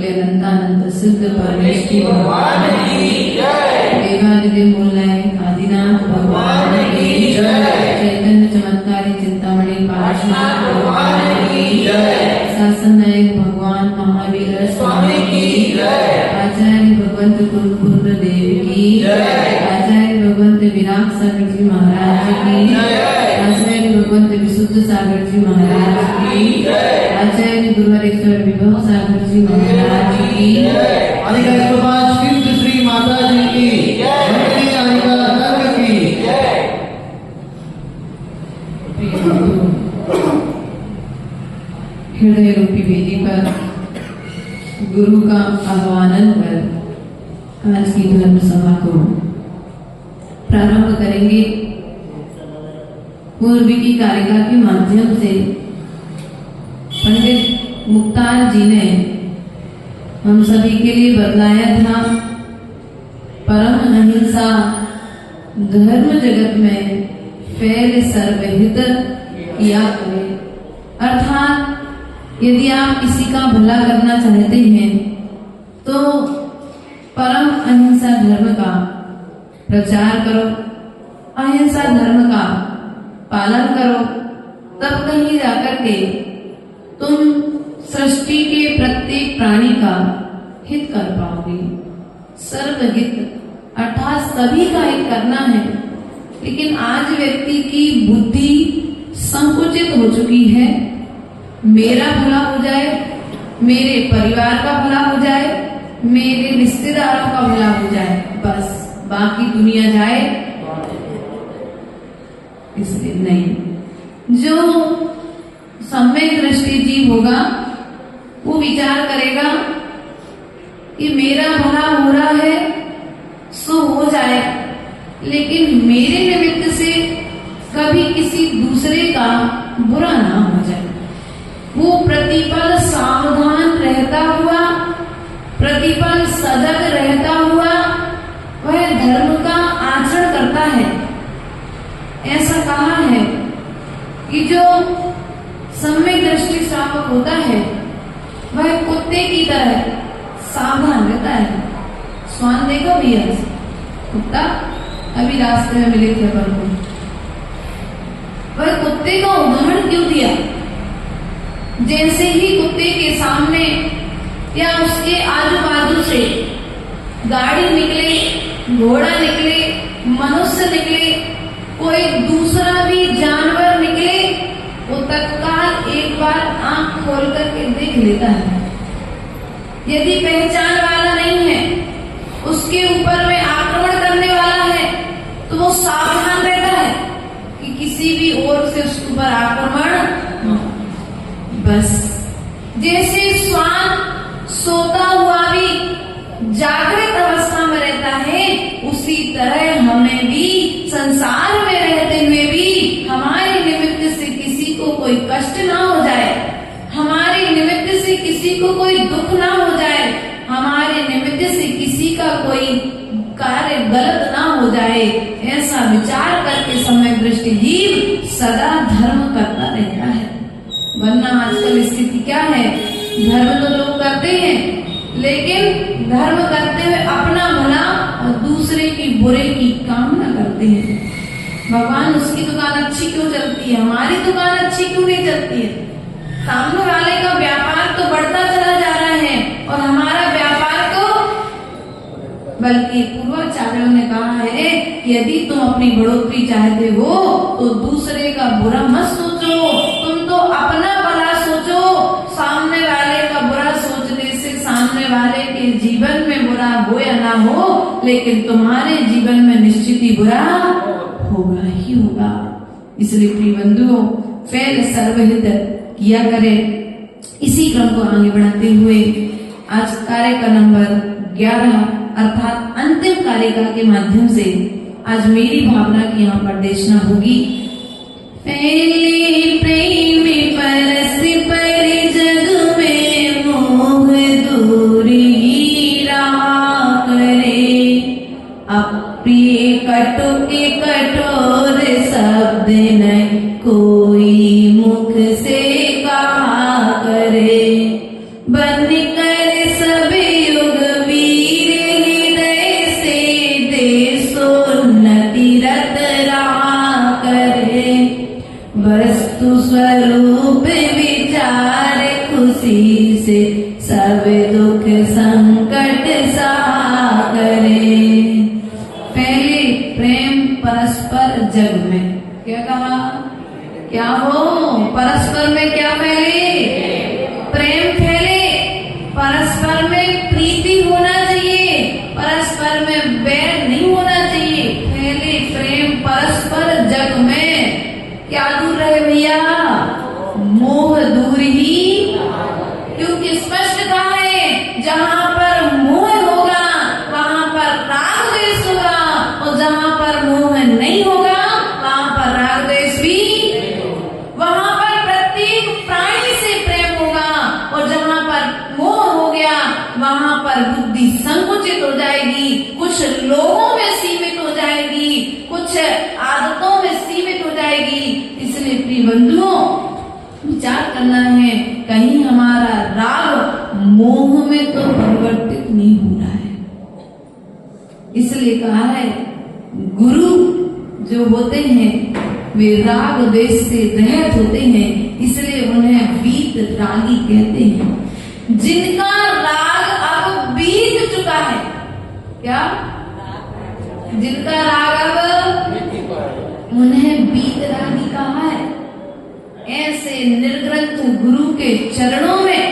बोले अनंतानंद सिद्ध परमेश्वरी भगवान की जय। देवादिदेव मूलनायक आदिनाथ भगवान की जय। चैतन्य चमत्कारी चिंतामणि पार्श्वनाथ भगवान की जय। शासन नायक भगवान महावीर स्वामी की जय। आचार्य भगवंत कुरुकुंड देव की जय। आचार्य भगवंत विराट सागर जी महाराज की जय। आचार्य भगवंत विशुद्ध सागर जी महाराज की जय। आचार्य गुरुवरेश्वर विभव सागर जी महाराज की जय। अधिकारी प्रभात श्री माता जी की जय। अधिकार की जय। हृदय रूपी वेदी पर गुरु का आह्वान कर आज की धर्म सभा को प्रारंभ करेंगे। पूर्वी की कारिका के माध्यम से पंडित मुक्तार जी ने हम सभी के लिए बतलाया था परम अहिंसा धर्म जगत में फैल सर्वहित किया करे। अर्थात यदि आप किसी का भला करना चाहते हैं तो परम अहिंसा धर्म का प्रचार करो, अहिंसा धर्म का पालन करो, तब कहीं जाकर के तुम सृष्टि के प्रत्येक प्राणी का हित कर पाओगे। सर्वहित अर्थात सभी का हित करना है। लेकिन आज व्यक्ति की बुद्धि संकुचित हो चुकी है। मेरा भला हो जाए, मेरे परिवार का भला हो जाए, मेरे रिश्तेदारों का भला हो जाए, बस बाकी दुनिया जाए। इसलिए नहीं, जो सम्यक दृष्टि जीव होगा वो विचार करेगा कि मेरा भला हो रहा है सो हो जाए, लेकिन मेरे निमित्त से कभी किसी दूसरे का बुरा ना हो जाए। वो प्रतिपल सावधान रहता हुआ, प्रतिपल सजग रहता हुआ वह धर्म का आचरण करता है। ऐसा कहा है कि जो सम्यक दृष्टि श्रावक होता है वह कुत्ते की तरह सावधान रहता है। स्वान देखो भैया, कुत्ता अभी रास्ते में मिले थे अपन को। वह कुत्ते का उदाहरण क्यों दिया? जैसे ही कुत्ते के सामने या उसके आजू बाजू से गाड़ी निकले, घोड़ा निकले, मनुष्य निकले, कोई दूसरा भी जानवर निकले, वो तत्काल एक बार आंख खोल करके देख लेता है। यदि पहचान वाला नहीं है, उसके ऊपर में आक्रमण करने वाला है, तो वो सावधान रहता है कि किसी भी ओर से उसके ऊपर आक्रमण। बस जैसे श्वान सोता हुआ भी जागृत अवस्था में रहता है, उसी तरह हमें भी संसार में रहते हुए भी हमारे निमित्त से किसी को कोई कष्ट ना हो जाए, हमारे निमित्त से किसी को कोई दुख ना हो जाए, हमारे निमित्त से किसी का कोई कार्य गलत ना हो जाए, ऐसा विचार करके समय दृष्टि जीव सदा धर्म करता रहता है। वरना आजकल स्थिति क्या है, धर्म तो लोग करते हैं, लेकिन धर्म करते हुए अपना भला और दूसरे की बुरे की कामना करते हैं। भगवान उसकी दुकान अच्छी क्यों चलती है, हमारी दुकान अच्छी क्यों नहीं चलती है? सामने वाले का व्यापार तो बढ़ता चला जा रहा है और हमारा व्यापार तो, बल्कि पूर्वाचार्यों ने कहा है कि यदि तुम अपनी बढ़ोतरी चाहते हो तो दूसरे का बुरा मत सोचो, तुम तो अपना भला सोचो। सामने वाले का बुरा सोचने से सामने वाले के जीवन में बुरा हो या ना हो, लेकिन तुम्हारे जीवन में निश्चित ही बुरा होगा ही होगा। इसलिए प्रिय बंधुओं, फैल सर्वहित किया करे। इसी क्रम को आगे बढ़ाते हुए आज कार्य का नंबर 11 अर्थात अंतिम कारिका के माध्यम से आज मेरी भावना की यहाँ पर देशना होगी। पहले प्रेम परस पर जग में मोह दूरी रहा करे, अप्रिय कठोर शब्द न कोई मुख से कहा करे, बन कर सब दुख संकट सहा करे। पहले प्रेम परस्पर जग में, क्या कहा, क्या हो, परस्पर में क्या फैले, प्रेम फैले, परस्पर में प्रीति होना चाहिए, परस्पर में बैर नहीं होना चाहिए, फैले प्रेम परस्पर जग में। क्या दूर रहे भैया, मोह दूर ही, क्योंकि स्पष्ट कहा है जहां पर मोह होगा वहां पर राग द्वेष होगा, और जहां पर मोह नहीं होगा वहां पर राग द्वेष भी, वहां पर प्रत्येक प्राणी से प्रेम होगा, और जहां पर मोह हो गया वहां पर बुद्धि संकुचित हो जाएगी, कुछ लोगों में सीमित हो जाएगी, कुछ आदतों में सीमित हो जाएगी। इसलिए प्रिय बंधुओं, विचार करना है कहीं हमारा राग मोह में तो परिवर्तित नहीं हो रहा है। इसलिए कहा है गुरु जो होते हैं वे राग द्वेष से रहित होते हैं, इसलिए उन्हें वीत रागी कहते हैं। जिनका राग अब बीत चुका है, क्या, जिनका राग अब, उन्हें वीत रागी कहा है। ऐसे निर्ग्रंथ गुरु के चरणों में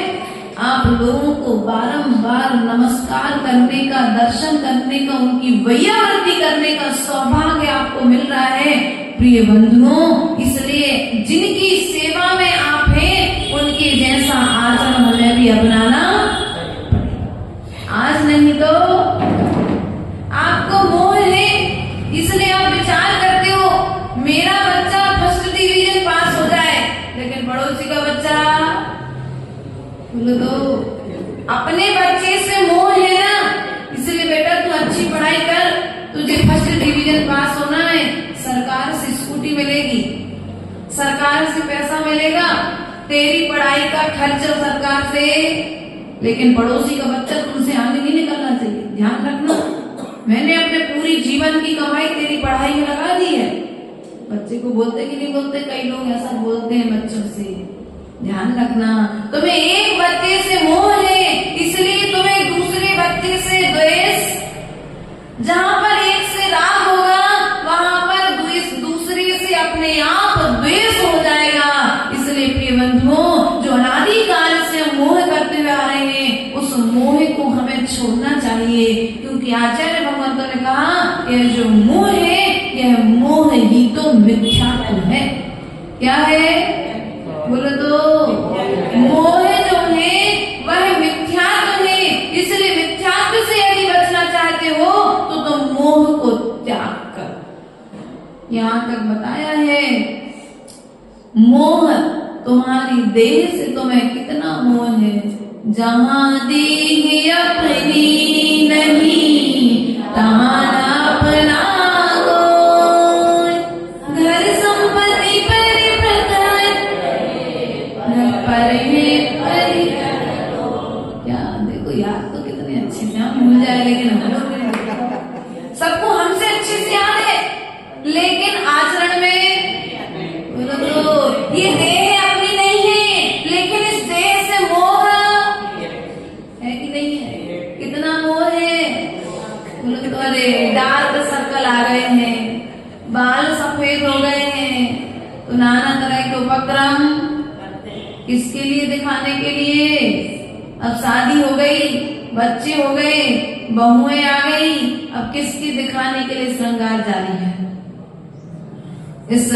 आप लोगों को बारंबार नमस्कार करने का, दर्शन करने का, उनकी वैयावृत्ति करने का सौभाग्य आपको मिल रहा है प्रिय बंधुओं। इसलिए जिनकी सेवा में आप हैं उनके जैसा आचरण हमें भी अपनाना पड़ेगा। आज नहीं तो आपको मोह है, इसलिए आप विचार करते हो मेरा बच्चा फर्स्ट डिवीजन पास हो जाए, लेकिन पड़ोसी का बच्चा, बोलो तो अपने बच्चे से मोह है ना, इसलिए बेटा तू अच्छी पढ़ाई कर, तुझे फर्स्ट डिवीजन पास होना है, सरकार से स्कूटी मिलेगी, सरकार से पैसा मिलेगा, तेरी पढ़ाई का खर्च सरकार से, लेकिन पड़ोसी का बच्चा तुमसे आगे नहीं निकलना चाहिए। ध्यान रखना, मैंने अपने पूरी जीवन की कमाई तेरी पढ़ाई में लगा दी है। बच्चे को बोलते कि नहीं बोलते, कई लोग ऐसा बोलते हैं बच्चों से। ध्यान रखना, तुम्हें एक बच्चे से मोह है, इसलिए तुम्हें दूसरे बच्चे से द्वेष, जहां पर एक से राग होगा वहां पर द्वेष, दूसरे से अपने आप द्वेष हो जाएगा। इसलिए प्रिय बंधुओं, जो अनादिकाल से मोह करते हुए आ रहे हैं उस मोह को हमें छोड़ना चाहिए, क्योंकि आचार्य भगवंतों ने कहा यह जो मोह है यह मोह ही तो मिथ्यात्व है। क्या है, बोलो तो मोह जो है वह मिथ्यात्व है। इसलिए मिथ्यात्व से यदि बचना चाहते हो तो तुम मोह को त्याग कर। यहाँ तक बताया है मोह तुम्हारी देह से तुम्हें कितना मोह है, जहां देह अपनी नहीं तहां अपना कोई, घर संपत्ति पर पर है क्या, देखो याद तो कितने अच्छे से हम भूल जाए, लेकिन हम लोग सबको हमसे अच्छे से याद है, लेकिन आचरण में बोलो तो ये देह अपनी नहीं है, लेकिन इस देह से मोह है कि नहीं है, कितना मोह है। बोलो तो अरे डार्क सर्कल आ गए हैं, बाल सफेद हो गए हैं, तो नाना तरह के उपक्रम किसके लिए, दिखाने के लिए। अब शादी हो गई, बच्चे हो गए, बहुएं आ गई, अब किसकी दिखाने के लिए श्रृंगार जारी है। इस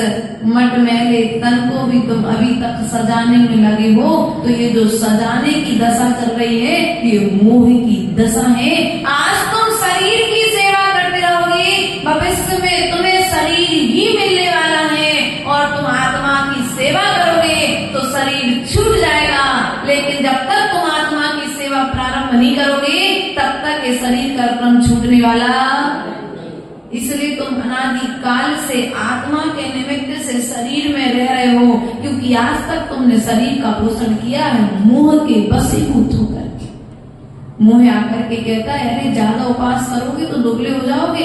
मट मैले तन को भी तुम अभी तक सजाने में लगे हो, तो ये जो सजाने की दशा चल रही है ये मोह की दशा है। आज तुम शरीर की सेवा करते रहोगे, भविष्य में तुम्हें शरीर ही मिलने वाला है, और तुम आत्मा की सेवा करोगे तो शरीर छूट जाएगा, लेकिन जब तक तुम आत्मा की सेवा प्रारंभ नहीं करोगे तब तक ये शरीर का क्रम छूटने वाला। इसलिए तुम अनादि काल से आत्मा के निमित्त से शरीर में रह रहे हो, क्योंकि आज तक तुमने शरीर का पोषण किया है मोह के वशीभूत होकर। मोह आकर के कहता है अरे ज्यादा उपास करोगे तो दुबले हो जाओगे,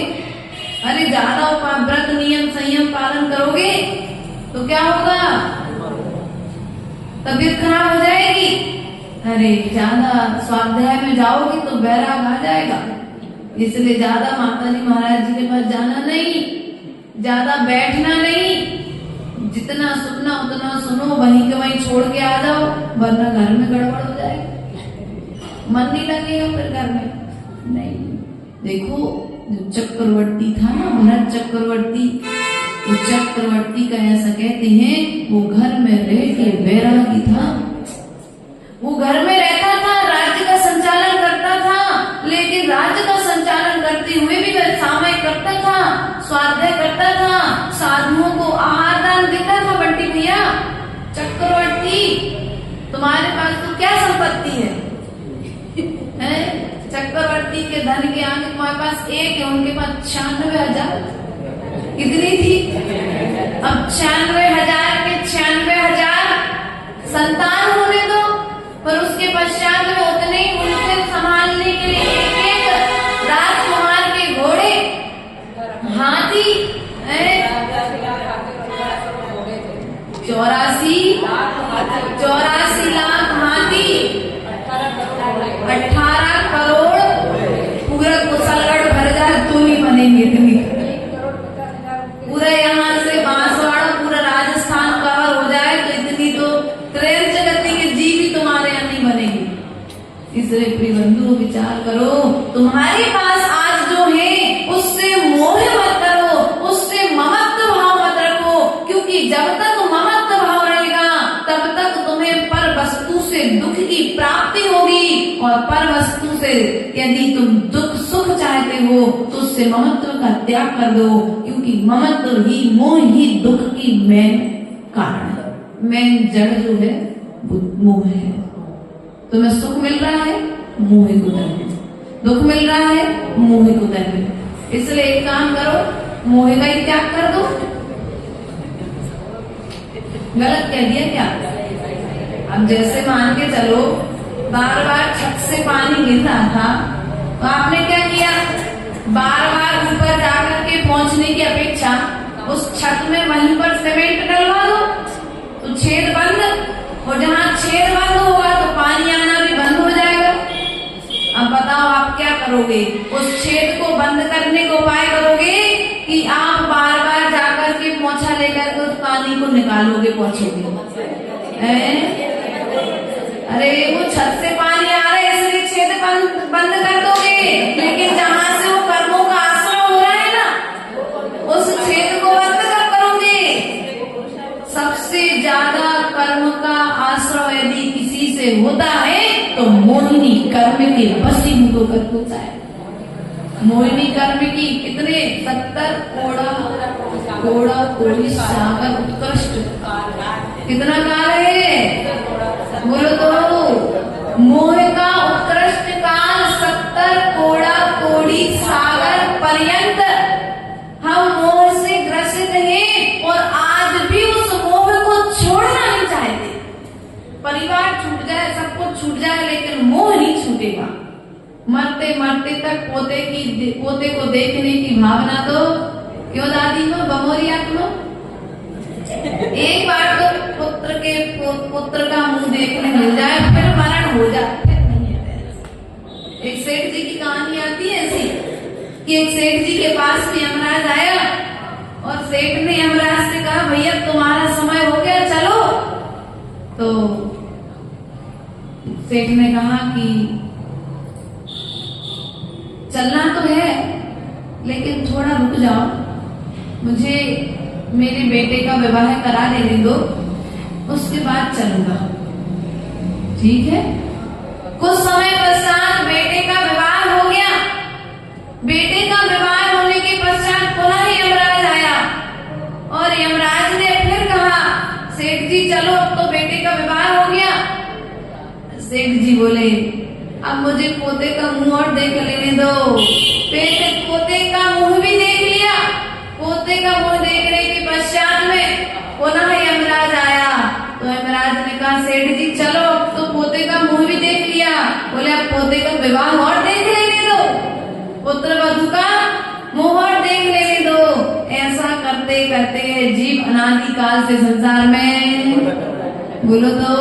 अरे ज्यादा व्रत नियम संयम पालन करोगे तो क्या होगा, तबीयत खराब हो जाएगी, अरे ज्यादा स्वाध्याय में जाओगे तो बैराग आ जाएगा, इसलिए ज्यादा माताजी महाराज जी के पास जाना नहीं, ज्यादा बैठना नहीं, जितना सुनना उतना सुनो, वहीं के वहीं छोड़ के आ जाओ, वरना घर में गड़बड़ हो जाएगी, मन नहीं लगेगा फिर घर में। नहीं, देखो जो चक्रवर्ती था ना, भरत चक्रवर्ती, वो चक्रवर्ती का ऐसा कहते हैं वो घर में रह के बैरागी था। वो घर में रहता था, राज्य का संचालन करता था, लेकिन राज्य का संचालन करते हुए भी वह सामयिक करता था, स्वाध्याय करता था, साधुओं को आहार दान देता था। बंटी भैया, चक्रवर्ती तुम्हारे पास तो क्या संपत्ति है? चक्रवर्ती के धन के आगे तुम्हारे पास एक है, उनके पास 96,000। कितनी थी? अब 96,000 के 96,000 संतान होने दो, पर उसके पश्चात में उतने ही उनसे संभालने के लिए एक राजकुमार के घोड़े, हाथी, 84 लाख हाथी, 18 करोड़, पूरा कुशलगढ़ भर जाए तो नहीं बनेंगे इतनी। पूरा यहाँ से बांसवाड़ा पूरा राजस्थान कवर हो जाए तो इतनी तो ट्रेन जगती के जीव भी तुम्हारे यहाँ नहीं बनेगी। इसलिए प्रिय बंधु विचार करो, तुम्हारे पास आज जो है उससे मोह मत करो, उससे ममत्व भाव मत रखो, क्योंकि जब तक ममत्व भाव रहेगा तब तक तुम्हें पर वस्तु से दुख की प्राप्ति होगी, और पर वस्तु से यदि तुम दुख सुख चाहते हो तो उससे ममत्व का त्याग कर दो, क्योंकि ममत्व ही मोह ही दुख की मेन कारण है, मेन जड़ जो है वो मोह है। तुम्हें सुख मिल रहा है, मोह को दर, दुख मिल रहा है, मोह को दर। इसलिए एक काम करो, मोह का ही त्याग कर दो। गलत कह दिया क्या? अब जैसे मान के चलो बार बार छत से पानी गिर रहा था, तो आपने क्या किया? बार बार ऊपर जाकर के पहुंचने की अपेक्षा उस छत में वहीं पर सीमेंट डलवा दो तो छेद बंद, और जहाँ छेद बंद होगा तो पानी आना भी बंद हो जाएगा। अब बताओ आप क्या करोगे? उस छेद को बंद करने को उपाय करोगे कि आप बार बार जाकर के पोंछा लेकर के उस पानी को निकालोगे, पोंछोगे? अरे वो छत से पानी आ रहा है इसलिए छेद बंद कर दोगे, लेकिन जहाँ से वो कर्मों का आश्रय हो रहा है ना, उस छेद को बंद कब करोगे? सबसे ज्यादा कर्म का आश्रय यदि किसी से होता है तो मोहिनी कर्म के वशीभूत होकर होता है। मोहिनी कर्म की कितने 70 कोड़ा कोड़ी सागर उत्कृष्ट, कितना काल है बोलो तो? मोह का उत्कृष्ट काल 70 कोड़ा कोड़ी सागर पर्यंत हम मोह से ग्रसित हैं, और आज भी उस मोह को छोड़ना नहीं चाहते। परिवार छूट जाए, सब कुछ छूट जाए, लेकिन मोह नहीं छूटेगा। मरते मरते तक पोते को देखने की भावना तो क्यों दादी में बमोरिया तुम? एक बार तो पुत्र का मुंह देखने मिल जाए फिर मरण हो जाए, फिर नहीं है। एक सेठ जी की कहानी आती है ऐसी कि एक सेठ जी के पास भी यमराज आया, और सेठ ने यमराज से कहा भैया तुम्हारा समय हो गया चलो। तो सेठ ने कहा कि चलना तो है लेकिन थोड़ा रुक जाओ, मुझे मेरे बेटे का विवाह करा देने दो, उसके बाद चलूंगा। ठीक है। कुछ समय पश्चात बेटे का विवाह हो गया। बेटे का विवाह होने के पश्चात पुनः यमराज आया, और यमराज ने फिर कहा सेठ जी चलो अब तो बेटे का विवाह हो गया। सेठ जी बोले अब मुझे पोते का मुंह और देख लेने दो। पोते का मुंह भी देख लिया। पोते का मुंह देखने के पश्चात में पुनः यमराज आया, तो यमराज ने कहा सेठ जी चलो अब तो पोते का मुंह भी देख लिया, बोले अब पोते का विवाह और देख लेने दो, पुत्र वधू का मुंह और देख लेने दो। ऐसा करते करते जीव अनादि काल से संसार में बोलो तो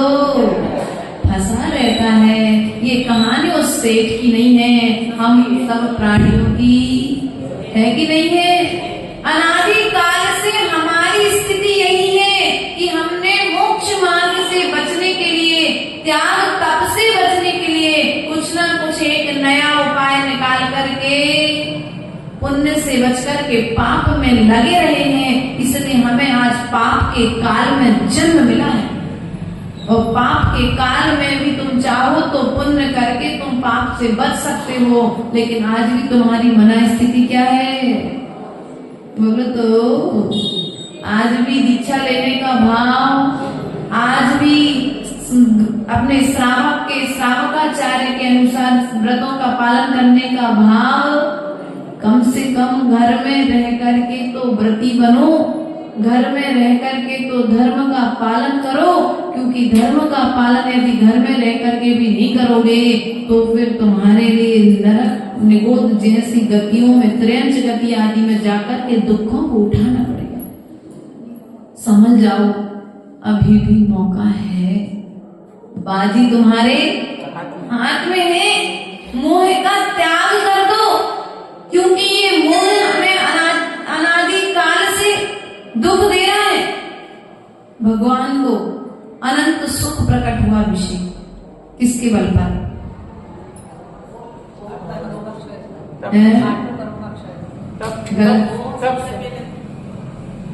फंसा रहता है। ये कहानी उस सेठ की नहीं है, हम सब प्राणियों की है कि नहीं है। अनादि काल से हमारी स्थिति यही है कि हमने मोक्ष मार्ग से बचने के लिए, त्याग तप से बचने के लिए कुछ ना कुछ एक नया उपाय निकाल करके पुण्य से बच करके पाप में लगे रहे हैं। इसलिए हमें आज पाप के काल में जन्म मिला है। और पाप के काल में भी तुम चाहो तो पुण्य करके तुम पाप से बच सकते हो। लेकिन आज भी तुम्हारी मना स्थिति क्या है? बोलो तो। आज भी दीक्षा लेने का भाव, आज भी अपने श्रावक के श्रावकाचार्य के अनुसार व्रतों का पालन करने का भाव, कम से कम घर में रह करके तो व्रती बनो, घर में रह करके तो धर्म का पालन करो। क्योंकि धर्म का पालन यदि घर में रह करके भी नहीं करोगे तो फिर तुम्हारे लिए नरक निगोद जैसी गतियों में, त्रयंच गति आदि में जाकर के दुखों को उठाना पड़ेगा। समझ जाओ, अभी भी मौका है, बाजी तुम्हारे हाथ में है। मोह का त्याग कर दो, क्योंकि ये मोह हमें अनादि काल से दुख दे रहा है। भगवान को अनंत सुख प्रकट हुआ विषय किसके बल पर?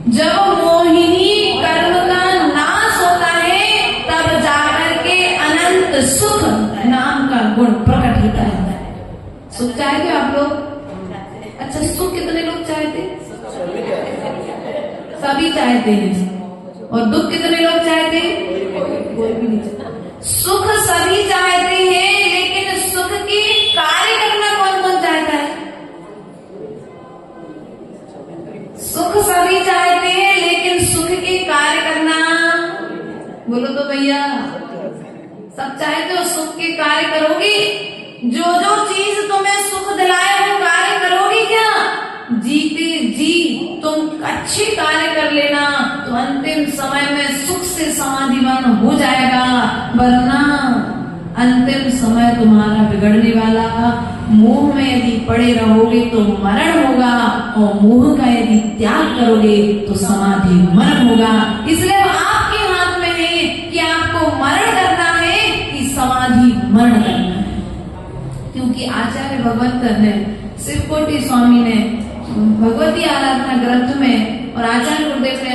जब मोहिनी कर्म का नाश होता है तब जाकर के अनंत सुख नाम का गुण प्रकट होता है। सुख चाहते हो आप लोग? अच्छा, सुख कितने लोग चाहते? सभी चाहते हैं। और दुख कितने लोग चाहते? कोई भी नहीं चाहता। सुख सभी चाहते हैं, लेकिन सुख के कार्य करना कौन कौन चाहता है? सुख सभी चाहते हैं, लेकिन सुख के कार्य करना, बोलो तो भैया, सब चाहते हो सुख के कार्य करोगी? जो जो चीज तुम्हें सुख दिलाए वो कार्य करोगी क्या? जीते जी तुम अच्छे कार्य कर लेना तो अंतिम समय में सुख से समाधिमान हो जाएगा, वरना अंतिम समय तुम्हारा बिगड़ने वाला। मोह में यदि पड़े रहोगे तो मरण होगा, और मोह का यदि त्याग करोगे तो समाधि मरण होगा। इसलिए आपके हाथ में है कि आपको मरण करना है कि समाधि मरण करना है। क्योंकि आचार्य भगवंत ने, शिवकोटि स्वामी ने भगवती आराधना ग्रंथ में और आचार्य गुरुदेव ने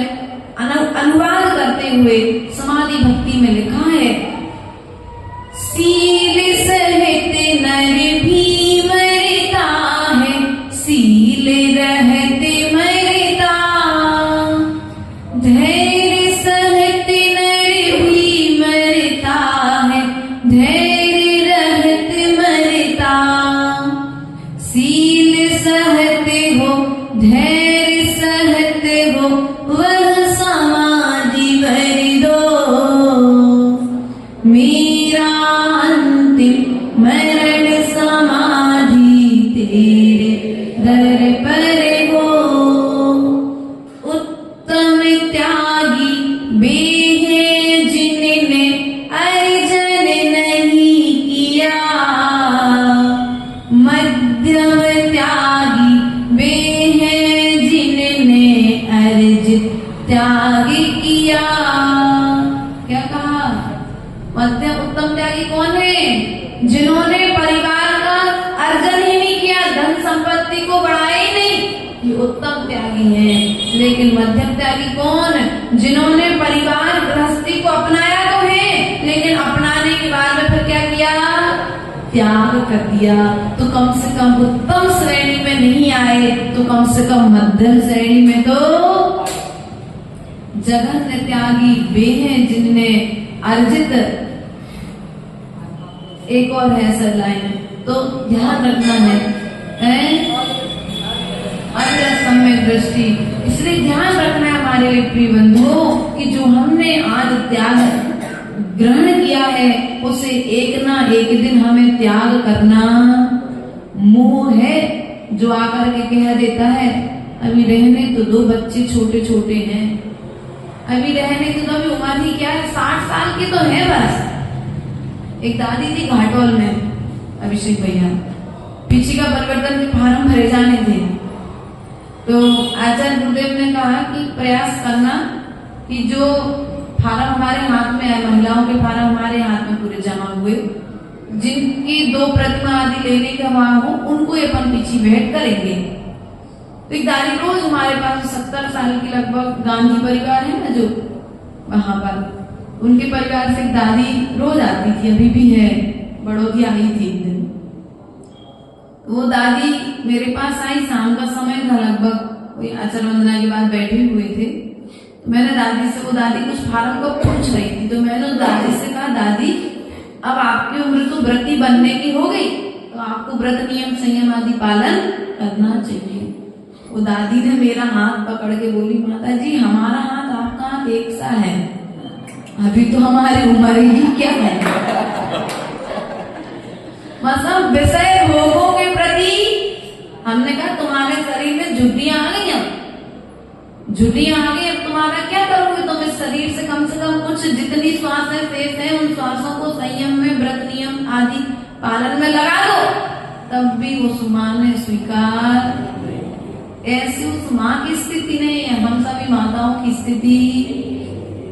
अनुवाद करते हुए समाधि भक्ति में लिखा है, सील सहित नर भी मरता है, सील रहते मरता, धैर्य सहित नर भी मरता है, धैर्य रहते मरता, सील सहते हो, धैर्य सहते हो, वह समाधि भर दो, मेरा अंतिम मरण समाधि तेरे दर पर हो। उत्तम त्यागी वे हैं जिन्होंने अर्जन नहीं किया, मध्यम त्यागी वे हैं जिन्होंने अर्जित त्याग किया। क्या कहा? मध्यम उत्तम त्यागी कौन है? जिन्होंने परिवार का अर्जन ही नहीं किया, धन संपत्ति को बढ़ाया ही नहीं, ये उत्तम त्यागी हैं। लेकिन मध्यम त्यागी कौन? जिन्होंने परिवार गृहस्थी को अपनाया तो है, लेकिन अपनाने के बाद में फिर क्या किया? त्याग कर दिया। तो कम से कम उत्तम श्रेणी में नहीं आए तो कम से कम मध्यम श्रेणी में तो जघन्य त्यागी वे हैं जिनने अर्जित। एक और है सर लाइन, तो ध्यान रखना है समय दृष्टि। इसलिए ध्यान रखना है हमारे लिए प्रिय बंधुओं कि जो हमने आज त्याग ग्रहण किया है उसे एक ना एक दिन हमें त्याग करना। मोह है जो आकर के कह देता है अभी रहने तो 2 बच्चे छोटे छोटे हैं, अभी रहने की तो अभी उम्र ही क्या है, 60 साल की तो है बस, एक दादी थी घाटोल में, अभिषेक भैया, पीछे का परिवर्तन के फार्म भरे जाने थे। तो आचार्य गुरुदेव ने कहा कि प्रयास करना कि जो फार्म हमारे हाथ में है, महिलाओं के फार्म हमारे हाथ में पूरे जमा हुए, जिनकी 2 प्रतिमा आदि लेने का वहां हो, उनको अपन पीछे भेंट करेंगे। तो एक दादी रोज हमारे पास 70 साल की लगभग गांधी परिवार है ना जो वहां पर, उनके परिवार से एक दादी रोज आती थी, अभी भी है, बड़ौदी आई थी एक दिन। वो दादी मेरे पास आई, शाम का समय था लगभग, कोई आचार्य वंदना के बाद बैठे हुए थे। तो मैंने दादी से, वो दादी कुछ फार्म को पूछ रही थी, तो मैंने उस दादी से कहा, दादी अब आपकी उम्र तो व्रती बनने की हो गई, तो आपको व्रत नियम संयम आदि पालन करना चाहिए। वो दादी ने मेरा हाथ पकड़ के बोली, माता जी हमारा हाथ आपका हाथ एक सा है, अभी तो हमारी उम्र ही क्या है। मतलब विषय भोगों के प्रति हमने कहा तुम्हारे शरीर में झुर्रियां आ गई, अब झुर्रियां आ गई, अब तुम्हारा क्या करोगे, तुम इस शरीर से कम कुछ जितनी श्वास है शेष है, उन श्वासों को संयम में व्रत नियम आदि पालन में लगा दो। तब भी उस माँ ने स्वीकार, ऐसी उस माँ की स्थिति नहीं है, हम सभी माताओं की स्थिति।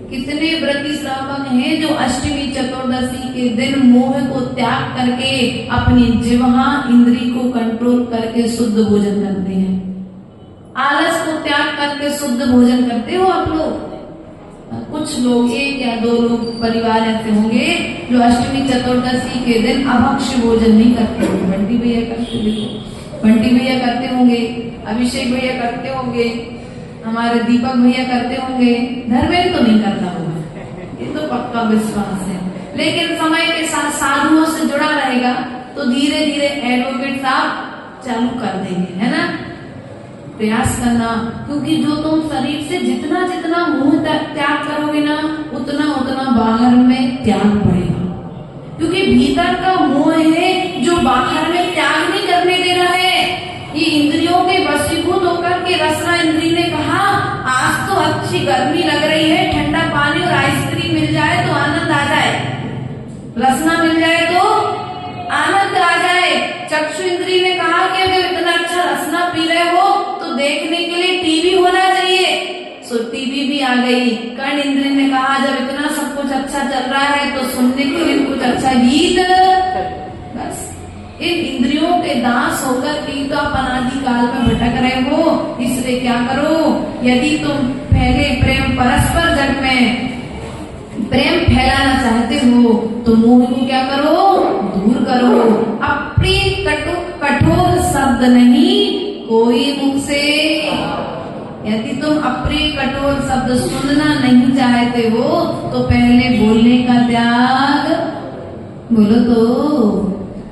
कितने व्रती श्रावक हैं जो अष्टमी चतुर्दशी के दिन मोह को त्याग करके अपनी जिह्वा इंद्री को कंट्रोल करके शुद्ध भोजन करते हैं। आलस को त्याग करके शुद्ध भोजन करते हो आप लोग? कुछ लोग, 1 या 2 लोग परिवार ऐसे होंगे जो अष्टमी चतुर्दशी के दिन अभक्ष्य भोजन नहीं करते होंगे। बंटी भैया करते, देखो बंटी भैया करते होंगे, अभिषेक भैया करते होंगे, हमारे दीपक भैया करते होंगे, धर्मेंद्र तो नहीं करता होगा, ये तो पक्का विश्वास है। लेकिन समय के साथ साधुओं से जुड़ा रहेगा तो धीरे धीरे एडवोकेट साहब चालू कर देंगे, है ना। प्रयास करना, क्योंकि जो तुम शरीर से जितना जितना मोह त्याग करोगे ना, उतना उतना बाहर में त्याग बढ़ेगा। क्योंकि भीतर का मोह है जो बाहर में त्याग नहीं करने दे रहा है। ये इंद्रियों के वशीभूत होकर के रसना इंद्री ने कहा, आज तो अच्छी गर्मी लग रही है, ठंडा पानी और आइसक्रीम मिल जाए तो आनंद आ जाए, रसना मिल जाए तो आनंद आ जाए। चक्षु इंद्री ने कहा कि अगर इतना अच्छा रसना पी रहे हो तो देखने के लिए टीवी होना चाहिए, सो टीवी भी आ गई। कर्ण इंद्री ने कहा जब इतना सब कुछ अच्छा चल रहा है तो सुनने के लिए कुछ अच्छा गीत। बस इन इंद्रियों के दास होकर के तो आप अनादि काल में भटक रहे हो। इसलिए क्या करो, यदि तुम पहले प्रेम परस्पर जग में प्रेम फैलाना चाहते हो तो मोह को क्या करो, दूर करो। अप्रिय कठोर शब्द नहीं कोई मुख से। यदि तुम अप्रिय कठोर शब्द सुनना नहीं चाहते हो तो पहले बोलने का त्याग, बोलो तो,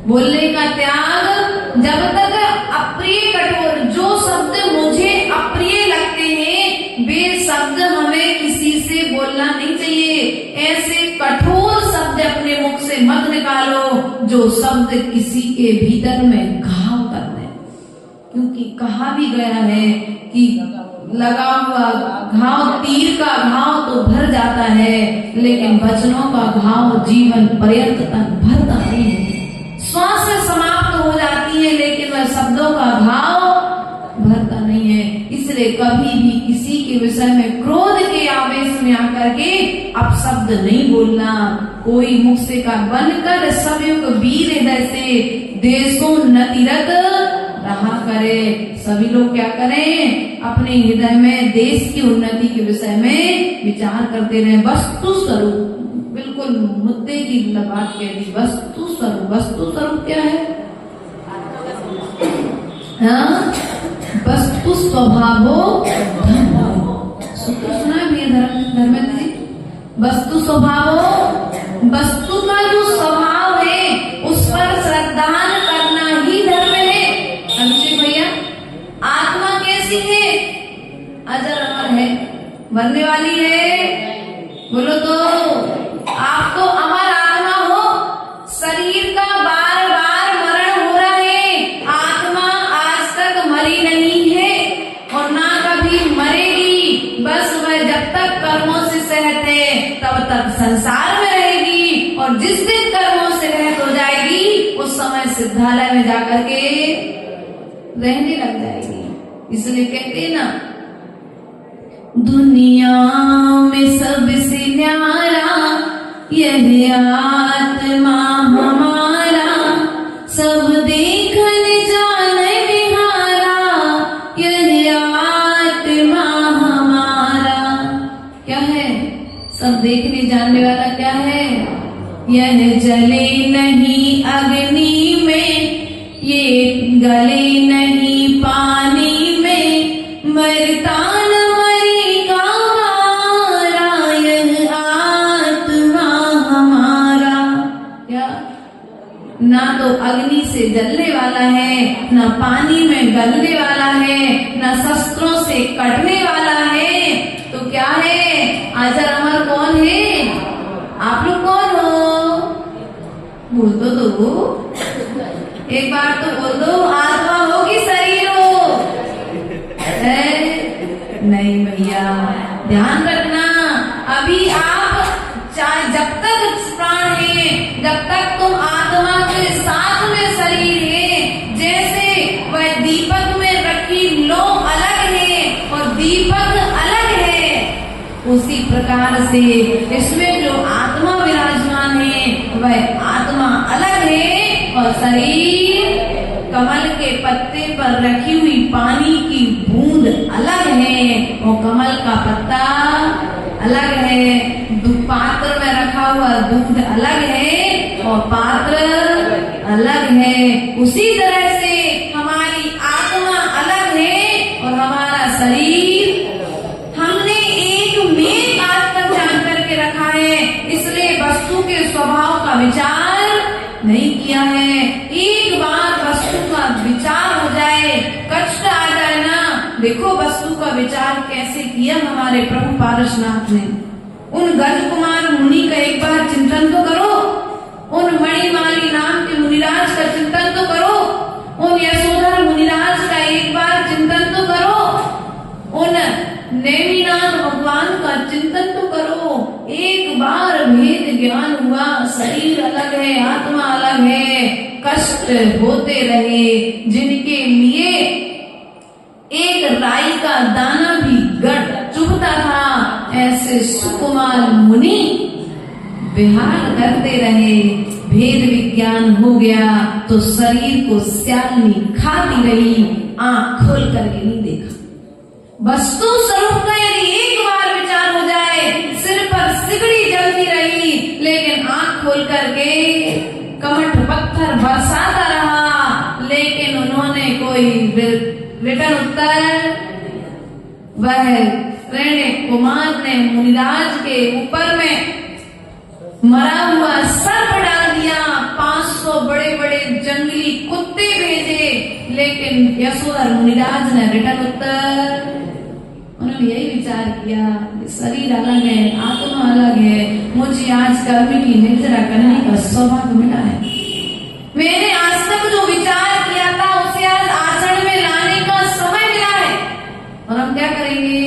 बोलने का त्याग। जब तक अप्रिय कठोर, जो शब्द मुझे अप्रिय लगते हैं वे शब्द हमें किसी से बोलना नहीं चाहिए। ऐसे कठोर शब्द अपने मुख से मत निकालो जो शब्द किसी के भीतर में घाव कर दे। क्योंकि कहा भी गया है कि लगा हुआ घाव, तीर का घाव तो भर जाता है लेकिन वचनों का घाव जीवन पर्यंत तक भरता नहीं है। श्वास समाप्त हो जाती है लेकिन वह शब्दों का घाव भरता नहीं है। इसलिए कभी भी किसी के विषय में क्रोध के आवेश में आकर के अपशब्द नहीं बोलना। कोई मुख से का बनकर सबयुग वीर हृदय से देशोन्नतिरत रहा करे। सभी लोग क्या करें, अपने हृदय में देश की उन्नति के विषय में विचार करते रहे। वस्तु स्वरूप, बिल्कुल मुद्दे की बात कह दी, वस्तु स्वरूप। वस्तु स्वरूप क्या है? हाँ, वस्तु स्वभावो सूत्र सुना है भैया धर्मेंद्र जी? वस्तु स्वभावो, वस्तु का जो स्वभाव है उस पर श्रद्धान करना ही धर्म है। अभिषेक भैया, आत्मा कैसी है? अजर अमर है, मरने वाली है। बोलो तो, आप तो अमर आत्मा हो। शरीर का बार बार मरण हो रहा है, आत्मा आज तक मरी नहीं है और ना कभी मरेगी। बस वह जब तक कर्मों से सहत है तब तक संसार में रहेगी और जिस दिन कर्मों सिद्धालय में जाकर के रहने लग जाएगी। इसलिए कहते हैं ना, दुनिया में सबसे न्यारा यह आत्मा हमारा, सब देखने जाने निहारा यह आत्मा हमारा। क्या है? सब देखने जानने वाला क्या है? यह जले नहीं अग्नि में, ये गले नहीं पानी में, मरता न मरेगा हमारा यह आत्मा हमारा। क्या? ना तो अग्नि से जलने वाला है, ना पानी में गलने वाला है, ना शस्त्रों से कटने वाला है। तो क्या है? अजर अमर कौन है? आप लोग कौन हो? बोल दो एक बार तो बोल दो, आत्मा हो कि शरीर हो? नहीं भैया, ध्यान रखना। अभी आप चाहे जब तक प्राण है, जब तक तुम आत्मा के साथ में शरीर है, जैसे वह दीपक में रखी लौ अलग है और दीपक अलग है, उसी प्रकार से इसमें जो आत्मा विराजमान है वह आत्मा अलग है और शरीर कमल के पत्ते पर रखी हुई पानी की बूंद अलग है और कमल का पत्ता अलग है। पात्र में रखा हुआ दूध अलग है और पात्र अलग है। उसी तरह से हमारी आत्मा अलग है और हमारा शरीर हमने एक में आज तक जान करके रखा है, इसलिए वस्तु के स्वभाव का विचार नहीं किया है। एक बार वस्तु का विचार हो जाए, कष्ट आ जाए ना। देखो वस्तु का विचार कैसे किया हमारे प्रभु पारसनाथ ने। उन गज कुमार मुनि का एक बार चिंतन तो करो, उन मणिमाली नाम के मुनिराज का चिंतन तो करो, उन यशोधर मुनिराज का एक बार चिंतन तो करो, उन नेमिनाथ भगवान का चिंतन तो करो। एक बार भेद ज्ञान हुआ, शरीर अलग है, आत्मा अलग है, कष्ट होते रहे। जिनके लिए एक राई का दाना भी गढ़ चुभता था, ऐसे सुकुमार मुनि विहार करते रहे। भेद विज्ञान हो गया तो शरीर को स्यालनी खाती रही, आंख खोल करके नहीं देखा। वस्तु स्वरूप का यदि एक बार विचार हो जाए, सिर पर सिगड़ी जलती रही, लेकिन आंख खोल करके कमठ पत्थर बरसाता रहा, लेकिन उन्होंने कोई रिटर्न उत्तर वह ऋण कुमार ने मुनिराज के ऊपर में मरा हुआ सर्प डाल दिया। 500 बड़े बड़े जंगली कुत्ते भेजे, लेकिन यशोधर मुनिराज ने रिटर्न उत्तर, उन्होंने यही विचार किया, शरीर अलग है, आत्मा अलग है, मुझे आज कर्म की निद्रा करने का सौभाग्य मिला है। मैंने आज तक जो विचार किया था उसे आज आचरण में लाने का समय मिला है। और हम क्या करेंगे?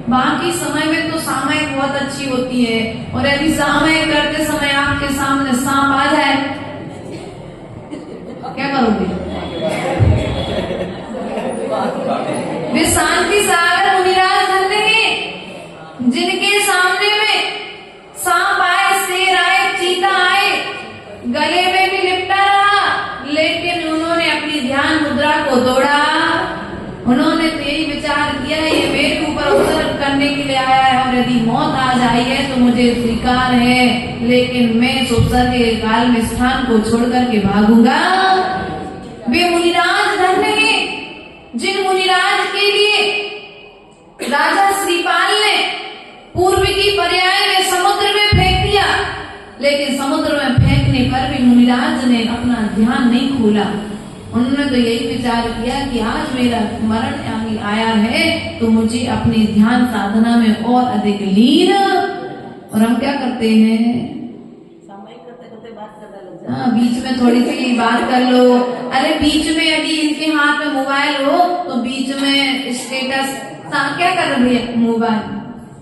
बाकी समय में तो सामयिक बहुत अच्छी होती है, और यदि सामयिक करते समय आपके सामने सांप आ जाए, क्या करोगे? वे शांति सागर मुनिराज धन्य हैं, जिनके सामने में सांप आए, शेर आए, चीता आए, गले में भी लिपटा रहा, लेकिन उन्होंने अपनी ध्यान मुद्रा को तोड़ा। उन्होंने तो यही विचार किया, ये मेरे ऊपर उपसर्ग करने के लिए आया है, और यदि मौत आ जाए है तो मुझे स्वीकार है, लेकिन मैं इस उपसर्ग के काल में स्थान को छोड़ करके भागूंगा। वे मुनिराज धन्य हैं, जिन मुनिराज के लिए राजा श्रीपाल ने पूर्व की पर्याय में समुद्र में फेंक दिया, लेकिन समुद्र में फेंकने पर भी मुनिराज ने अपना ध्यान नहीं खोला। उन्होंने तो यही विचार किया कि आज मेरा मरण आया है तो मुझे अपने ध्यान साधना में और अधिक लीन। और हम क्या करते हैं? हाँ, बीच में थोड़ी सी बात कर लो। अरे बीच में यदि इनके हाथ में मोबाइल हो तो बीच में स्टेटस क्या कर रही है? मोबाइल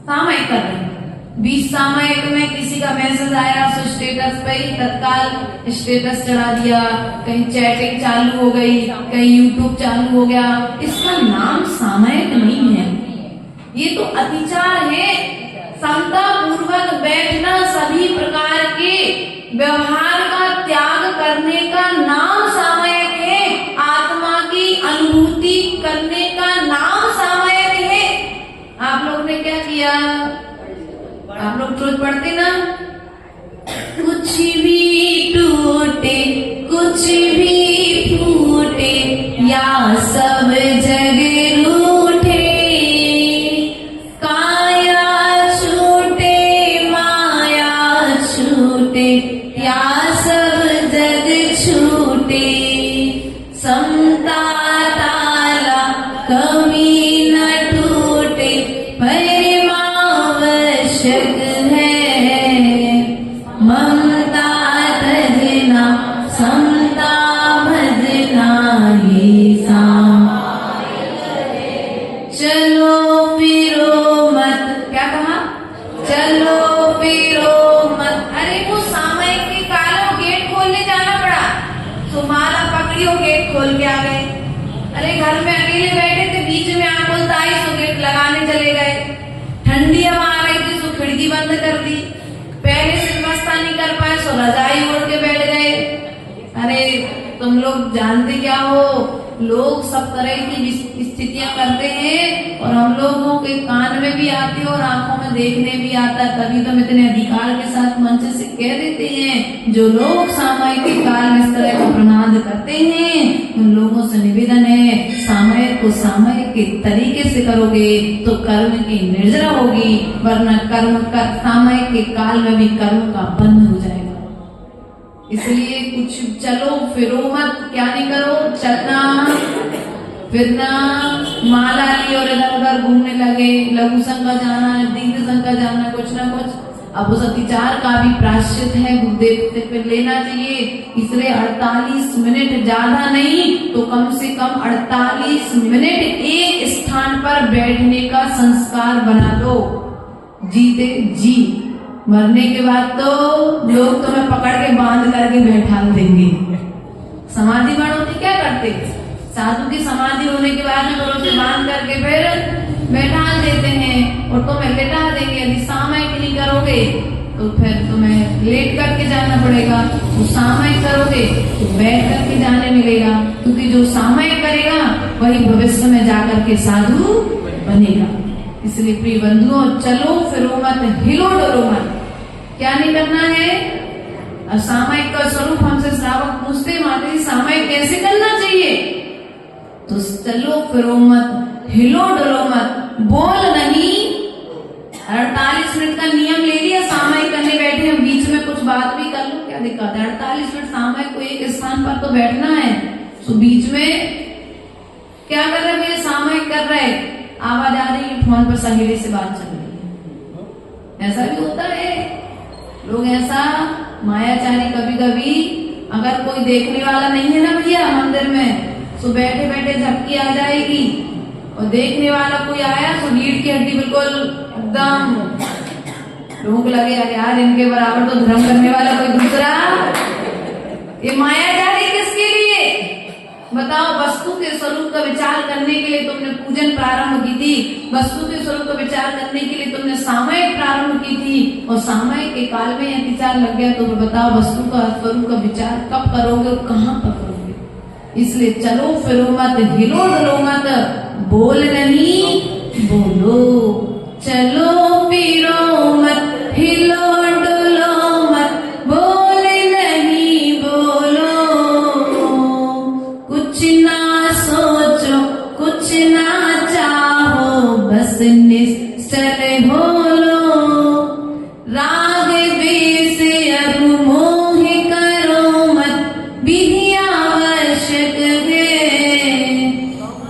सामयिक कर रहे हैं, बीच सामयिक में किसी का मैसेज आया तो स्टेटस पे ही तत्काल स्टेटस चढ़ा दिया, कहीं चैटिंग चालू हो गई, कहीं यूट्यूब चालू हो गया। इसका नाम सामयिक नहीं है, ये तो अतिचार है। समता पूर्वक बैठना, सभी प्रकार के व्यवहार का त्याग करने का नाम सामयिक है। आत्मा की अनुभूति करने का नाम सामयिक है। आप लोगों ने क्या किया? आप लोग रोज पढ़ते ना, कुछ भी टूटे कुछ भी फूटे या सब जग रूठे, काया छूटे माया छूटे या सब जग छूटे, समता ताला कभी न टूटे, परिमावश्यक है, ममता तजना समता भजना ही साम। चलो फिरो मत, क्या कहा? चलो फिरो मत। अरे वो सामयिक के कालों गेट खोलने जाना पड़ा, तो माला पकड़ी वो गेट खोल के आ गए। अरे घर में अकेले बैठे थे, बीच में आंख खुलता आई तो गेट लगाने चले गए। ठंडी हवा आ रही थी तो खिड़की बंद कर दी। पहले से व्यवस्था नहीं कर पाए तो रजाई ओढ़ के बैठ गए। अरे तुम लोग जानते क्या हो, लोग सब तरह की स्थितियां करते हैं और हम लोगों के कान में भी आती है और आंखों में देखने भी आता है। तभी तो हम इतने अधिकार के साथ मंच से कह देते हैं, जो लोग सामयिक के काल में इस तरह का प्रमाद करते हैं उन लोगों से निवेदन है, सामयिक को सामयिक के तरीके से करोगे तो कर्म की निर्जरा होगी, वरना कर्म का सामयिक के काल में भी कर्म का बंध हो जाएगा। इसलिए कुछ चलो फिरो मत, क्या नहीं करो, चलना फिरना, माला ली और इधर उधर घूमने लगे, लघु संघ जाना, दीर्घ संघ जाना, कुछ ना कुछ। अब उस अतिचार का भी प्रायश्चित है, गुरुदेव पे लेना चाहिए। इसलिए 48 मिनट, ज्यादा नहीं तो कम से कम 48 मिनट एक स्थान पर बैठने का संस्कार बना लो। जीते जी, मरने के बाद तो लोग तुम्हें पकड़ के बांध करके बैठा देंगे। समाधि बढ़ोती क्या करते, साधु की समाधि होने के बाद में से बांध करके फिर बैठा देते हैं और तुम्हें लेटा देंगे। यदि सामयिक नहीं करोगे तो फिर तुम्हें लेट करके जाना पड़ेगा, तो सामयिक करोगे तो बैठ करके जाने मिलेगा, क्योंकि जो सामयिक करेगा वही भविष्य में जाकर के साधु बनेगा। इसलिए प्रिय बंधुओं, चलो फिरो मत, हिलो डरो मत। क्या नहीं करना है? अब सामयिक का स्वरूप हमसे श्रावक पूछते, माता जी सामयिक कैसे करना चाहिए? तो चलो फिरो मत, हिलो डरो मत, बोल नहीं। 48 मिनट का नियम ले लिया, सामयिक करने बैठे हैं, बीच में कुछ बात भी कर लो, क्या दिक्कत है? 48 मिनट सामयिक को एक स्थान पर तो बैठना है, तो बीच में क्या कर रहे हैं? सामयिक कर रहे, आवाज आ रही है, फोन पर सहेली से बात चल रही है। ऐसा भी होता है, लोग ऐसा मायाचारी। कभी कभी अगर कोई देखने वाला नहीं है ना भैया मंदिर में, तो बैठे बैठे झपकी आ जाएगी और देखने वाला कोई आया तो रीढ़ की हड्डी बिल्कुल एकदम, लोगों को लगे अरे यार इनके बराबर तो धर्म करने वाला कोई दूसरा। ये मायाचारी किसके लिए? बताओ, वस्तु के स्वरूप का विचार करने के लिए तुमने पूजन प्रारंभ की थी, वस्तु के स्वरूप का विचार करने के लिए तुमने सामयिक प्रारंभ की थी, और सामयिक के काल में अतिचार लग गया तो बताओ वस्तु का स्वरूप का विचार कब करोगे और कहाँ पर करोगे? इसलिए चलो फिरो मत, हिलो डरो मत, बोल नहीं बोलो। चलो फिरो मत, हिलो डुलो मत, बोल नहीं बोलो। कुछ ना सोचो कुछ ना चाहो, बस निश्चल हो लो। राग द्वेष अरुमोह करो मत, विधि आवश्यक है।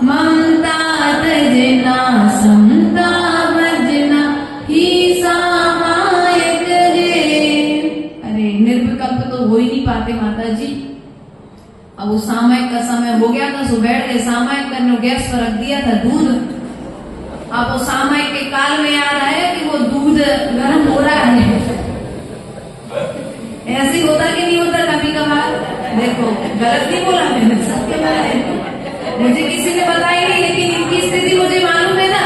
ममता तजना समता भजना ही सामायिक है। अरे निर्विकल्प तो हो ही नहीं पाते माता जी। अब वो सामयिक का समय हो गया था, सो बैठ गए सामयिक करने, गैस पर रख दिया था दूध, अब वो सामयिक के काल में याद आया कि वो दूध गर्म हो रहा है। ऐसे ही होता कि नहीं होता कभी कभार? देखो गलत नहीं बोला मैंने, सत्य बात है। मुझे किसी ने बताई नहीं, लेकिन इनकी स्थिति मुझे मालूम है ना।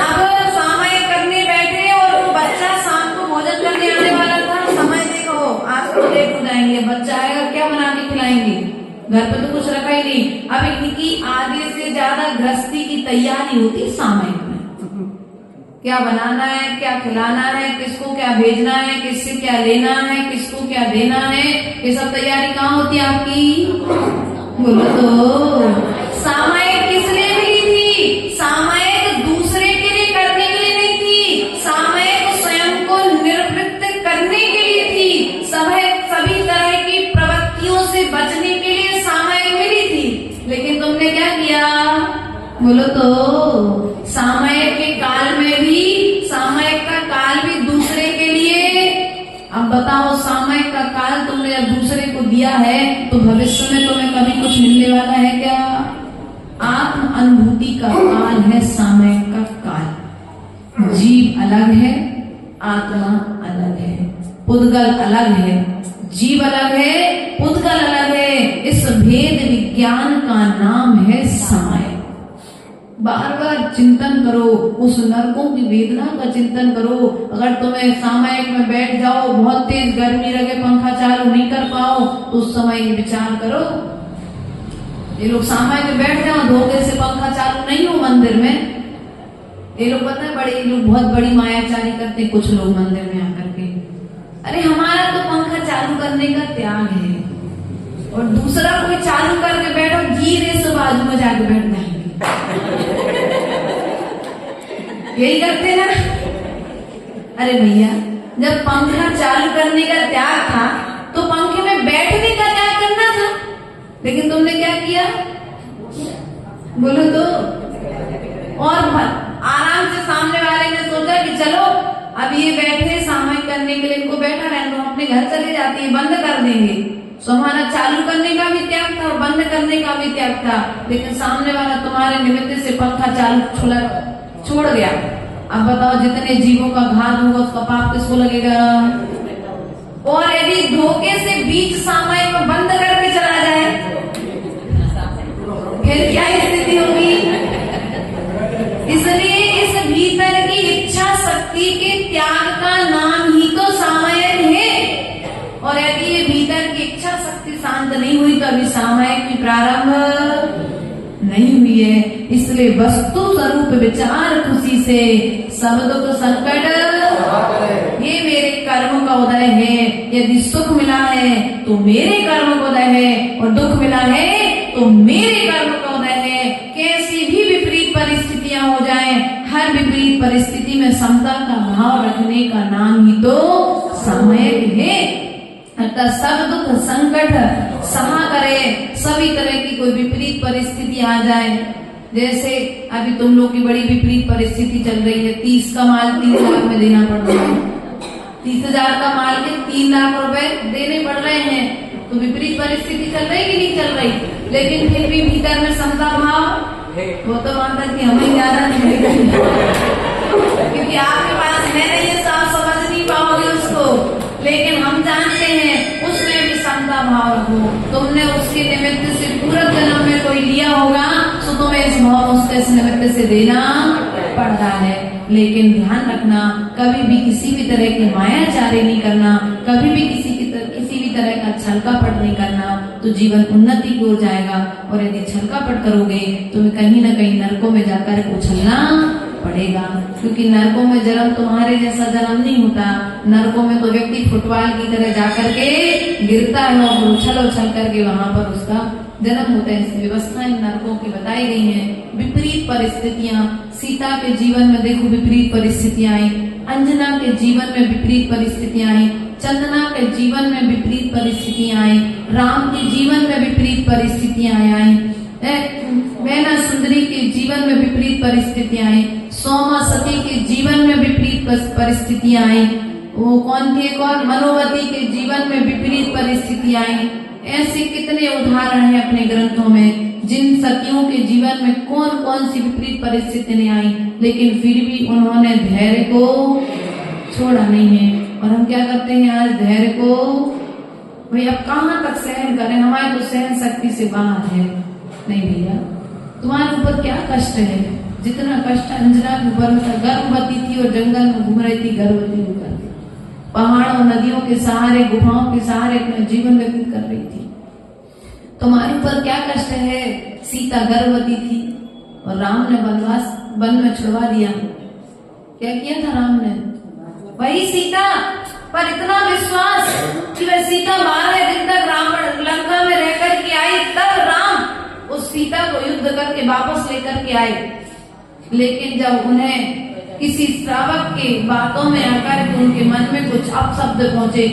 अब सामयिक करने बैठे और वो बच्चा शाम को भोजन करने आने वाला था। समय देखो आज तो लेट हो जाएंगे, बच्चा आएगा क्या बना के खिलाएंगे, घर पे तो कुछ रखा ही नहीं। अब इनकी आधे से ज्यादा गृहस्थी की तैयारी होती सामयिक में, क्या बनाना है, क्या खिलाना है, किसको क्या भेजना है, किससे क्या लेना है, किसको क्या देना है, ये सब तैयारी कहाँ होती है आपकी? बोलो तो। सामयिक किस लिए मिली थी? सामयिक दूसरे के लिए करने के लिए नहीं थी, सामयिक स्वयं को निर्वृत्त करने के लिए थी। सभी तरह की प्रवृत्तियों से बचने के लिए सामयिक मिली थी। लेकिन तुमने क्या किया? बोलो तो। सामयिक के काल में भी, सामयिक का काल भी दूसरे के लिए। अब बताओ सामयिक का काल तुमने जब दूसरे को दिया है तो भविष्य में तुम्हें कभी कुछ मिलने वाला है क्या? आत्म अनुभूति का काल है सामयिक का काल। जीव अलग है, आत्मा अलग है, पुद्गल अलग है, जीव अलग है, पुद्गल अलग है। इस भेद विज्ञान का नाम है सामयिक। बार बार चिंतन करो, उस नरकों की वेदना का चिंतन करो। अगर तुम्हें सामयिक में बैठ जाओ, बहुत तेज गर्मी लगे, पंखा चालू नहीं कर पाओ, तो उस समय ये विचार करो। ये लोग सामयिक में बैठ जाओ, धोखे से पंखा चालू नहीं हो मंदिर में। ये लोग पता है बड़े, ये लोग बहुत बड़ी मायाचारी करते कुछ लोग मंदिर में आकर के। अरे हमारा तो पंखा चालू करने का त्याग है, और दूसरा कोई चालू करके बैठो, धीरे से बाजू में जाके बैठ जाएंगे। यही करते ना। अरे भैया, जब पंखा चालू करने का त्याग था तो पंखे में बैठने का त्याग करना था, लेकिन तुमने क्या किया? बोलो तो। और आराम से सामने वाले ने सोचा कि चलो अब ये बैठे सामयिक करने के लिए, इनको बैठा रहने दो, अपने घर चले जाती है, बंद कर देंगे। सो हमारा चालू करने का भी त्याग था और बंद करने का भी त्याग था, लेकिन सामने वाला तुम्हारे निमित्त से पंखा चालू छोड़ गया। अब बताओ जितने जीवों का घात होगा उसका पाप किसको लगेगा? और यदि धोखे से बीच सामयिक को बंद करके चला जाए फिर क्या स्थिति होगी? इसलिए इस भीतर की इच्छा शक्ति के त्याग का नाम ही तो सामयिक है। और यदि ये भीतर की इच्छा शक्ति शांत नहीं हुई तो अभी सामयिक की प्रारंभ नहीं हुई है। इसलिए वस्तु स्वरूप विचार खुशी से सब दुख संकट ये मेरे कर्म का उदय है। यदि सुख मिला है तो मेरे कर्म का उदय है, और दुख मिला है तो मेरे कर्म का उदय है। कैसी भी विपरीत परिस्थितियां हो जाएं, हर विपरीत परिस्थिति में समता का भाव रखने का नाम ही तो सामयिक है। अतः सब दुख संकट सहा करे, सभी तरह की कोई विपरीत परिस्थिति आ जाए। जैसे अभी तुम लोग की बड़ी विपरीत परिस्थिति चल रही है, 30 का माल 3 लाख में देना पड़ रहा है, 30,000 का माल के 3 लाख रुपए देने पड़ रहे हैं। तो विपरीत परिस्थिति चल रही कि नहीं चल रही? लेकिन फिर भी भीतर में समता भाव, वो तो मानता कि हमें ज्यादा नहीं क्योंकि आपके पास है नहीं, ये साफ समझ नहीं पाओगे उसको। लेकिन हम जानते हैं उसमें भी समता भाव रखो। तुमने उसके निमित्त से पूरा जन्म में कोई लिया होगा तो तुम्हें इस भाव उसके इस निमित्त से देना पड़ रहा है। लेकिन ध्यान रखना, कभी भी किसी भी तरह की मायाचारी नहीं करना, कभी भी किसी भी तरह का छलकापट नहीं करना, तो जीवन उन्नति की ओर जाएगा। और यदि छलकापट करोगे तो कहीं न कहीं नरकों में जाकर उछलना पड़ेगा, क्योंकि नरकों में जन्म तुम्हारे जैसा जन्म नहीं होता। नरकों में तो व्यक्ति फुटबॉल की तरह जाकर के गिरता है और उछल करके वहां पर उसका जन्म होता है। इसकी व्यवस्था इन नरकों की बताई गई है। विपरीत परिस्थितियां, सीता के जीवन में देखो विपरीत परिस्थितियां आई, अंजना के जीवन में विपरीत परिस्थितियां आई, चंदना के जीवन में विपरीत परिस्थितियां आई, राम के जीवन में विपरीत परिस्थितियां आई, मैना सुंदरी के जीवन में विपरीत परिस्थितियां आई, सोमा सती के जीवन में विपरीत परिस्थितियां आई, वो कौन थे कौन, मनोवती के जीवन में विपरीत परिस्थितियां आई। ऐसे कितने उदाहरण हैं अपने ग्रंथों में जिन सतियों के जीवन में कौन कौन सी विपरीत परिस्थितियां आई, लेकिन फिर भी उन्होंने धैर्य को छोड़ा नहीं है। और हम क्या करते हैं आज, धैर्य को भाई अब कहाँ तक सहन करें, हमारे तो सहन शक्ति से बाहर है। नहीं भैया, तुम्हारे ऊपर क्या कष्ट है, जितना कष्ट अंजना के ऊपर था, गर्भवती थी और जंगल में घूम रही थी गर्भवती होकर, पहाड़ों नदियों के सहारे गुफाओं के सहारे अपना जीवन व्यतीत कर रही थी। तुम्हारे ऊपर क्या कष्ट है, सीता गर्भवती थी और राम ने वनवास वन में छुड़वा दिया। क्या किया था राम ने, वही सीता पर इतना विश्वास कि वह सीता 12 दिन तक रावण लंका में रह करके आई, तब राम उस सीता को युद्ध करके वापस लेकर के आए। लेकिन जब उन्हें किसी श्रावक के बातों में आकर के उनके मन में कुछ अपशब्द पहुंचे,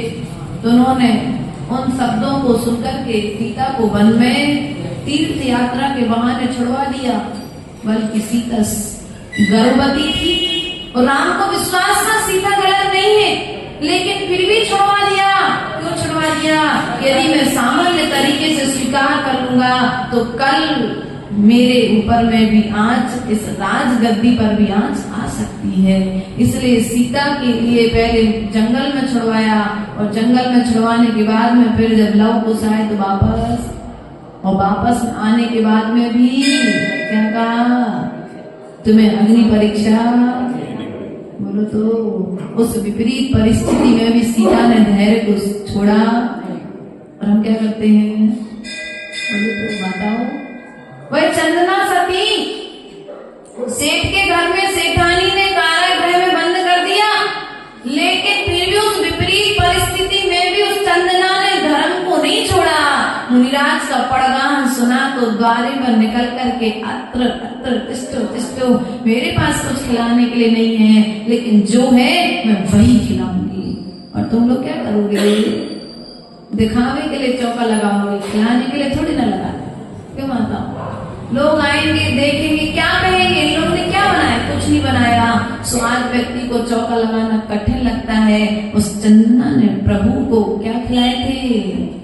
तो उन्होंने उन शब्दों को सुनकर के सीता को वन में तीर्थ यात्रा के बहाने छुड़वा दिया। बल्कि सीता गर्भवती थी और राम को विश्वास था सीता गलत नहीं है, लेकिन फिर भी छुड़वा दिया। क्यों छुड़वा दिया, यदि मैं सामान्य तरीके से स्वीकार कर लूंगा तो कल मेरे ऊपर में भी आंच, इस राज गद्दी पर भी आंच आ सकती है। इसलिए सीता के लिए पहले जंगल में छुड़वाया और जंगल में छुड़वाने के बाद में फिर जब लव कुश आए तो वापस आने के बाद में भी क्या कहा, तुम्हें अग्नि परीक्षा, बोलो तो उस विपरीत परिस्थिति में भी सीता ने धैर्य को छोड़ा। और हम क्या करते हैं, बोलो तो बताओ, वह चंदना सती सेठ के घर में सेठानी ने कारागृह में बंद कर दिया, लेकिन फिर भी उस विपरीत परिस्थिति में भी उस चंदना ने धर्म को नहीं छोड़ा। मुनिराज का पड़गान सुना तो द्वारे पर निकल करके अत्र अत्र तिष्ठो तिष्ठो, मेरे पास कुछ खिलाने के लिए नहीं है, लेकिन जो है मैं वही खिलाऊंगी। और तुम लोग क्या करोगे, दिखावे के लिए चौका लगाओगे, खिलाने के लिए थोड़ी ना लगा। क्यों माता, लोग आएंगे देखेंगे क्या कहेंगे, इन लोगों ने क्या बनाया, कुछ नहीं बनाया। सो आज व्यक्ति को चौका लगाना कठिन लगता है। उस चंदना ने प्रभु को क्या खिलाए थे,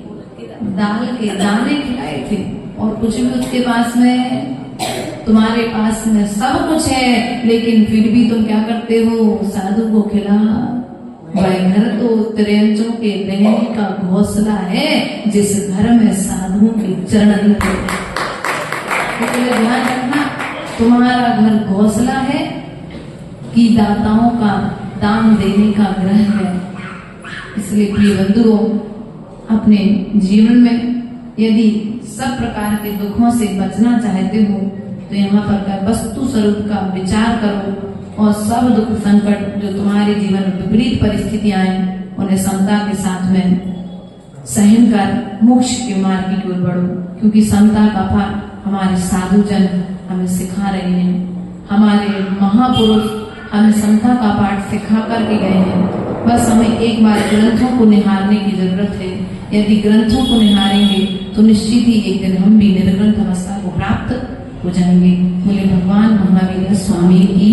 दाल के दाने खिलाए थे, और कुछ भी उसके पास में, तुम्हारे पास में सब कुछ है, लेकिन फिर भी तुम क्या करते हो, साधु को खिला। वह घर तो त्रियंचों के रहने का घोंसला है, जिस घर में साधुओं के चरण थे। ध्यान रखना, तुम्हारा घर घोंसला है कि दाताओं का दान देने का ग्रह है। इसलिए प्रिय बंधुओं, अपने जीवन में यदि सब प्रकार के दुखों से बचना चाहते हो तो यहाँ पर वस्तु स्वरूप का विचार करो और सब दुख संकट जो तुम्हारे जीवन में विपरीत परिस्थितियां आए उन्हें समता के साथ में सहन कर मोक्ष के मार्ग की ओर बढ़ो। क्योंकि समता का पाठ हमारे साधुजन हमें सिखा रहे हैं, हमारे महापुरुष हमें समता का पाठ सिखा करके गए हैं। बस हमें एक बार ग्रंथों को निहारने की जरूरत है। यदि ग्रंथों को निहारेंगे तो निश्चित ही एक दिन हम भी निर्ग्रंथ अवस्था को प्राप्त हो जाएंगे। बोले भगवान महावीर स्वामी की